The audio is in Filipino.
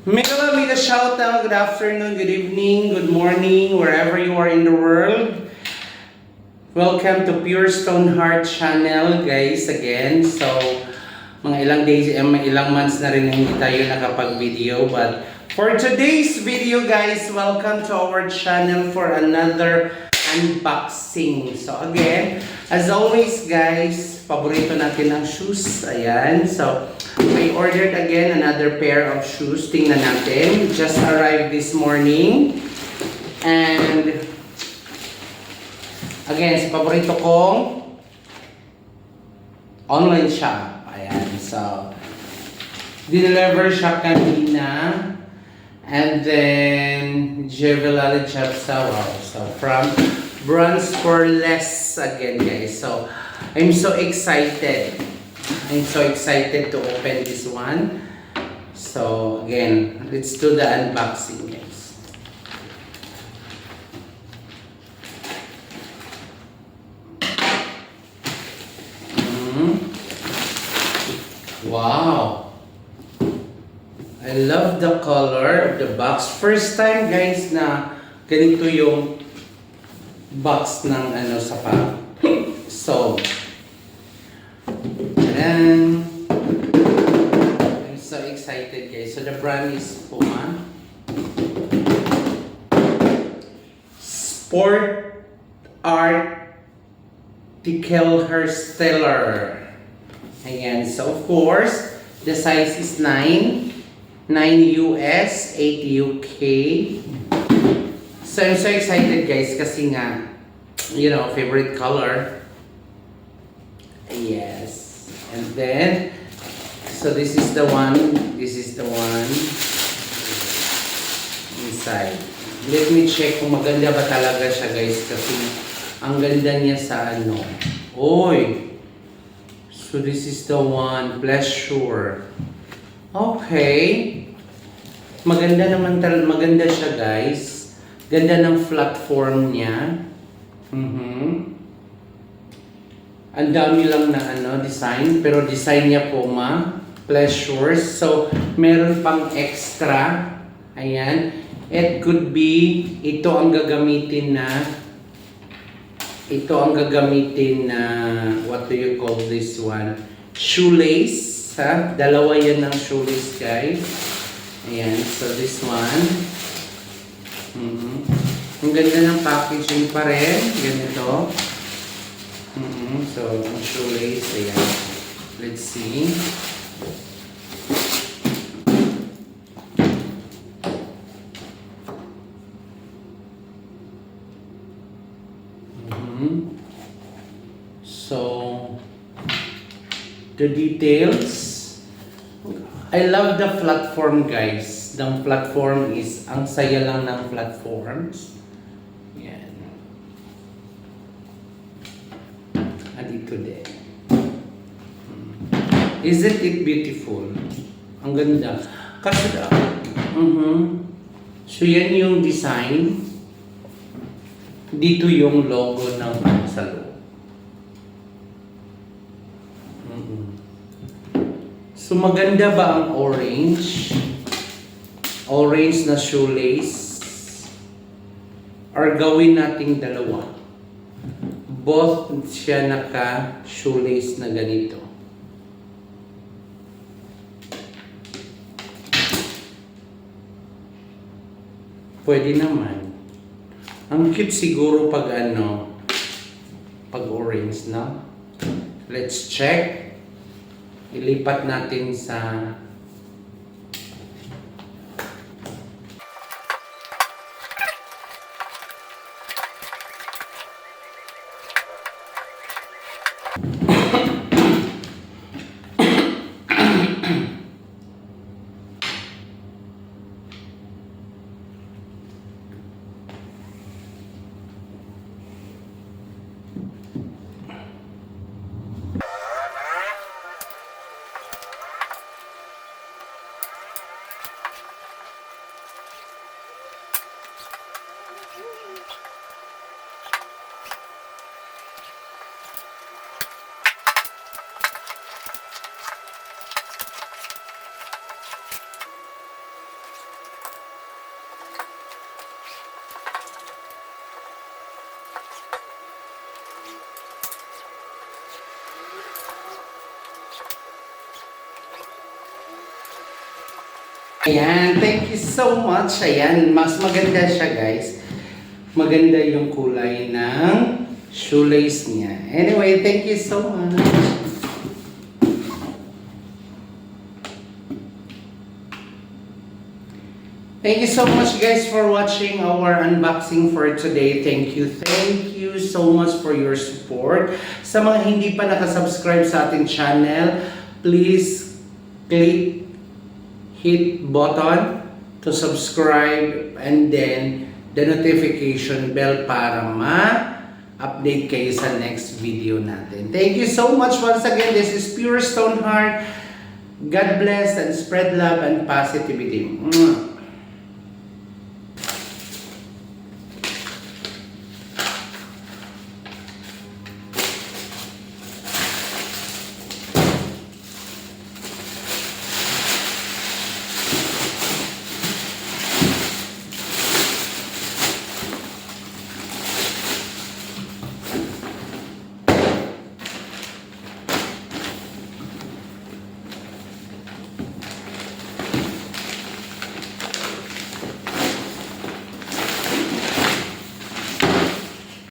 Mega mega shout out, good afternoon, good evening, good morning, wherever you are in the world. Welcome to Pure Stone Heart channel, guys, again. So, mga ilang days, mga ilang months na rin hindi tayo nakapag-video. But for today's video, guys, welcome to our channel for another unboxing. So, again, as always, guys, paborito natin ang shoes. Ayan, so, I ordered again another pair of shoes. Tingnan natin. Just arrived this morning. And again, sa paborito kong online shop. Ayan. So, deliver siya kanina. And then, Jevelale Chapsawa. So, from Brands for Less again, guys. So, I'm so excited. I'm so excited to open this one. So, again, let's do the unboxing, guys. Wow! I love the color of the box. First time, guys, na ganito yung box ng ano sa pa. So, and I'm so excited, guys. So the brand is Puma Sport Article Hersteller. Ayan. So of course, the size is 9 US, 8 UK. So I'm so excited, guys, kasi nga, you know, favorite color. Yes. And then, so this is the one inside. Let me check kung maganda ba talaga siya, guys, kasi ang ganda niya sa ano. Oy! So this is the one, Pleasure. Okay. Maganda siya, guys. Ganda ng platform niya. Ang dami lang na design, pero design niya Puma, Pleasure. So, meron pang extra. Ayan. It could be, ito ang gagamitin na, what do you call this one? Shoelace. Ha? Dalawa yan ng shoelace, guys. Ayan. So, this one. Ang ganda ng packaging pa rin. Ganito. So, ang shoelace, ayan. Let's see. So, the details. I love the platform, guys. The platform is, ang saya lang ng platforms. Dito din. Isn't it beautiful? Ang ganda. Kasi So yan yung design. Dito yung logo ng sa loob. So maganda ba ang orange? Orange na shoelace. Or gawin nating dalawa. Both siya naka-shoelace na ganito. Pwede naman. Ang cute siguro pag pag orange, no? Let's check. Ilipat natin sa Ayan, thank you so much. Ayan, mas maganda siya guys. Maganda yung kulay ng shoelace niya. Anyway, thank you so much. Thank you so much guys for watching our unboxing for today. Thank you so much for your support. Sa mga hindi pa nakasubscribe sa ating channel, please hit button to subscribe and then the notification bell para ma-update kayo sa next video natin. Thank you so much once again. This is Pure Stone Heart. God bless and spread love and positivity.